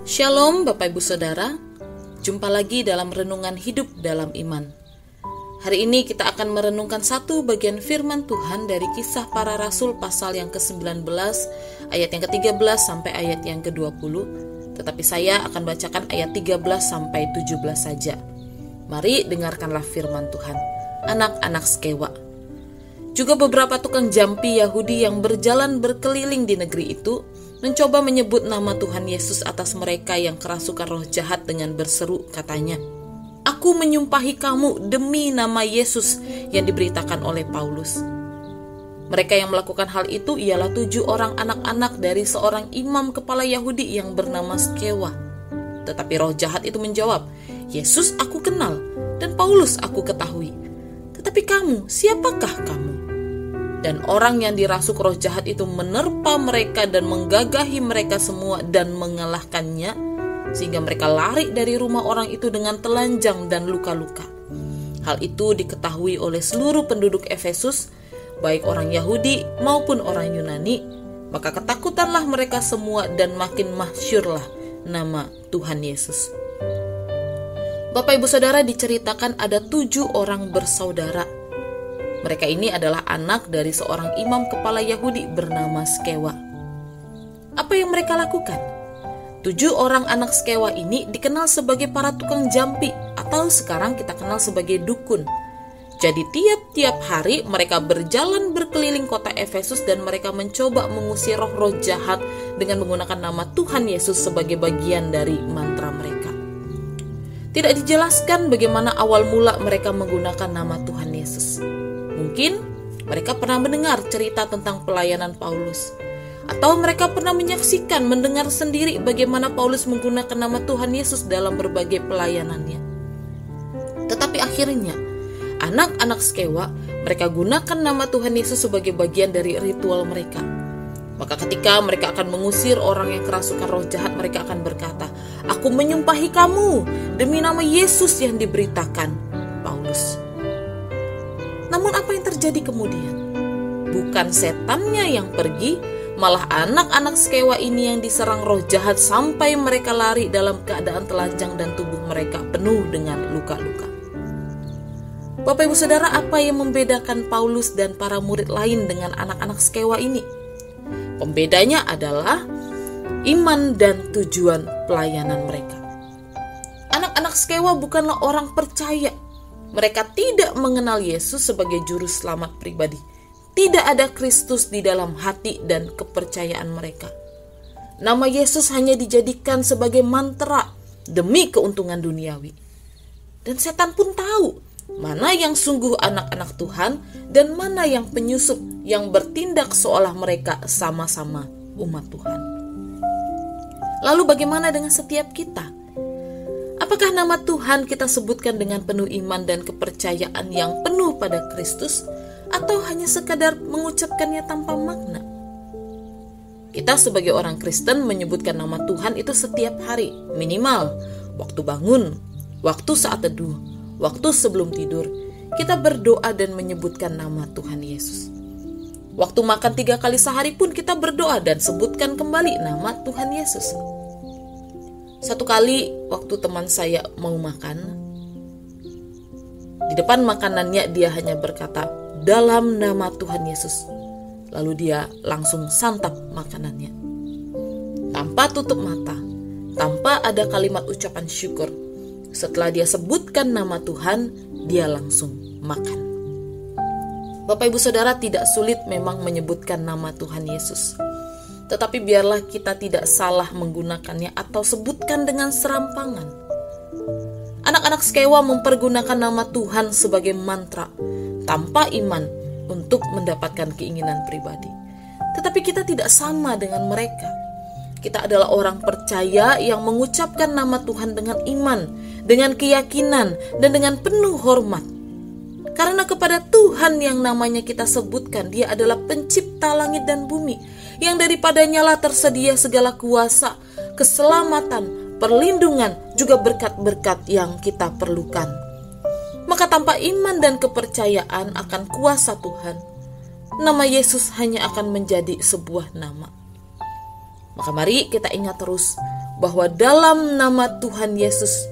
Shalom Bapak Ibu Saudara, jumpa lagi dalam Renungan Hidup dalam Iman. Hari ini kita akan merenungkan satu bagian firman Tuhan dari Kisah Para Rasul pasal yang ke-19 ayat yang ke-13 sampai ayat yang ke-20. Tetapi saya akan bacakan ayat 13 sampai 17 saja. Mari dengarkanlah firman Tuhan. Anak-anak Skewa. Juga beberapa tukang jampi Yahudi yang berjalan berkeliling di negeri itu mencoba menyebut nama Tuhan Yesus atas mereka yang kerasukan roh jahat dengan berseru, katanya, "Aku menyumpahi kamu demi nama Yesus yang diberitakan oleh Paulus." Mereka yang melakukan hal itu ialah 7 orang anak-anak dari seorang imam kepala Yahudi yang bernama Skewa. Tetapi roh jahat itu menjawab, "Yesus aku kenal dan Paulus aku ketahui. Tetapi kamu, siapakah kamu?" Dan orang yang dirasuk roh jahat itu menerpa mereka dan menggagahi mereka semua dan mengalahkannya, sehingga mereka lari dari rumah orang itu dengan telanjang dan luka-luka. Hal itu diketahui oleh seluruh penduduk Efesus, baik orang Yahudi maupun orang Yunani, maka ketakutanlah mereka semua dan makin masyhurlah nama Tuhan Yesus. Bapak Ibu Saudara, diceritakan ada 7 orang bersaudara. Mereka ini adalah anak dari seorang imam kepala Yahudi bernama Skewa. Apa yang mereka lakukan? 7 orang anak Skewa ini dikenal sebagai para tukang jampi, atau sekarang kita kenal sebagai dukun. Jadi tiap-tiap hari mereka berjalan berkeliling kota Efesus dan mereka mencoba mengusir roh-roh jahat dengan menggunakan nama Tuhan Yesus sebagai bagian dari mantra mereka. Tidak dijelaskan bagaimana awal mula mereka menggunakan nama Tuhan Yesus. Mungkin mereka pernah mendengar cerita tentang pelayanan Paulus, atau mereka pernah menyaksikan, mendengar sendiri bagaimana Paulus menggunakan nama Tuhan Yesus dalam berbagai pelayanannya. Tetapi akhirnya, anak-anak Skewa, mereka gunakan nama Tuhan Yesus sebagai bagian dari ritual mereka. Maka ketika mereka akan mengusir orang yang kerasukan roh jahat, mereka akan berkata, "Aku menyumpahi kamu demi nama Yesus yang diberitakan Paulus." Namun apa yang terjadi kemudian? Bukan setannya yang pergi, malah anak-anak Skewa ini yang diserang roh jahat sampai mereka lari dalam keadaan telanjang dan tubuh mereka penuh dengan luka-luka. Bapak Ibu Saudara, apa yang membedakan Paulus dan para murid lain dengan anak-anak Skewa ini? Pembedanya adalah iman dan tujuan pelayanan mereka. Anak-anak Skewa bukanlah orang percaya. Mereka tidak mengenal Yesus sebagai juru selamat pribadi. Tidak ada Kristus di dalam hati dan kepercayaan mereka. Nama Yesus hanya dijadikan sebagai mantra demi keuntungan duniawi. Dan setan pun tahu mana yang sungguh anak-anak Tuhan dan mana yang penyusup yang bertindak seolah mereka sama-sama umat Tuhan. Lalu bagaimana dengan setiap kita? Apakah nama Tuhan kita sebutkan dengan penuh iman dan kepercayaan yang penuh pada Kristus, atau hanya sekadar mengucapkannya tanpa makna? Kita sebagai orang Kristen menyebutkan nama Tuhan itu setiap hari, minimal waktu bangun, waktu saat teduh, waktu sebelum tidur. Kita berdoa dan menyebutkan nama Tuhan Yesus. Waktu makan 3 kali sehari pun kita berdoa dan sebutkan kembali nama Tuhan Yesus. Satu kali waktu teman saya mau makan, di depan makanannya dia hanya berkata, "Dalam nama Tuhan Yesus." Lalu dia langsung santap makanannya. Tanpa tutup mata, tanpa ada kalimat ucapan syukur. Setelah dia sebutkan nama Tuhan, dia langsung makan. Bapak Ibu Saudara, tidak sulit memang menyebutkan nama Tuhan Yesus. Tetapi biarlah kita tidak salah menggunakannya atau sebutkan dengan serampangan. Anak-anak Skewa mempergunakan nama Tuhan sebagai mantra tanpa iman untuk mendapatkan keinginan pribadi. Tetapi kita tidak sama dengan mereka. Kita adalah orang percaya yang mengucapkan nama Tuhan dengan iman, dengan keyakinan, dan dengan penuh hormat. Karena kepada Tuhan yang namanya kita sebutkan, Dia adalah pencipta langit dan bumi, yang daripadanya lah tersedia segala kuasa, keselamatan, perlindungan, juga berkat-berkat yang kita perlukan. Maka tanpa iman dan kepercayaan akan kuasa Tuhan, nama Yesus hanya akan menjadi sebuah nama. Maka mari kita ingat terus bahwa dalam nama Tuhan Yesus,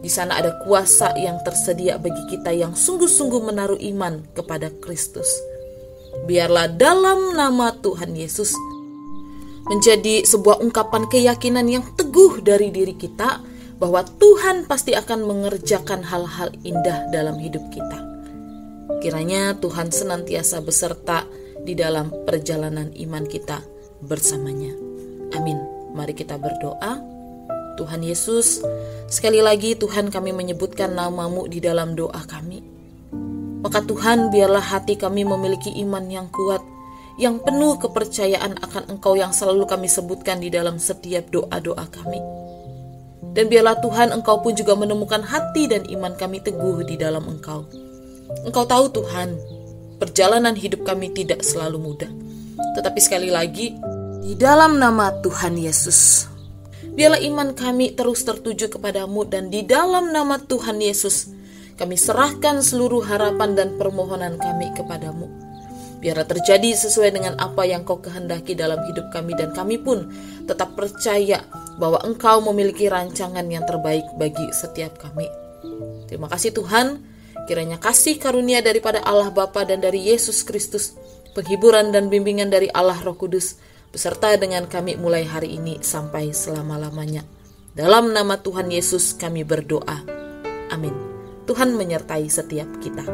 di sana ada kuasa yang tersedia bagi kita yang sungguh-sungguh menaruh iman kepada Kristus. Biarlah dalam nama Tuhan Yesus menjadi sebuah ungkapan keyakinan yang teguh dari diri kita bahwa Tuhan pasti akan mengerjakan hal-hal indah dalam hidup kita. Kiranya Tuhan senantiasa beserta di dalam perjalanan iman kita bersamanya. Amin. Mari kita berdoa. Tuhan Yesus, sekali lagi Tuhan, kami menyebutkan nama-Mu di dalam doa kami. Maka Tuhan, biarlah hati kami memiliki iman yang kuat, yang penuh kepercayaan akan Engkau yang selalu kami sebutkan di dalam setiap doa-doa kami. Dan biarlah Tuhan, Engkau pun juga menemukan hati dan iman kami teguh di dalam Engkau. Engkau tahu Tuhan, perjalanan hidup kami tidak selalu mudah. Tetapi sekali lagi, di dalam nama Tuhan Yesus, biarlah iman kami terus tertuju kepadamu, dan di dalam nama Tuhan Yesus, kami serahkan seluruh harapan dan permohonan kami kepadamu. Biarlah terjadi sesuai dengan apa yang Kau kehendaki dalam hidup kami, dan kami pun tetap percaya bahwa Engkau memiliki rancangan yang terbaik bagi setiap kami. Terima kasih Tuhan, kiranya kasih karunia daripada Allah Bapa dan dari Yesus Kristus, penghiburan dan bimbingan dari Allah Roh Kudus, beserta dengan kami mulai hari ini sampai selama-lamanya. Dalam nama Tuhan Yesus kami berdoa. Amin. Tuhan menyertai setiap kita.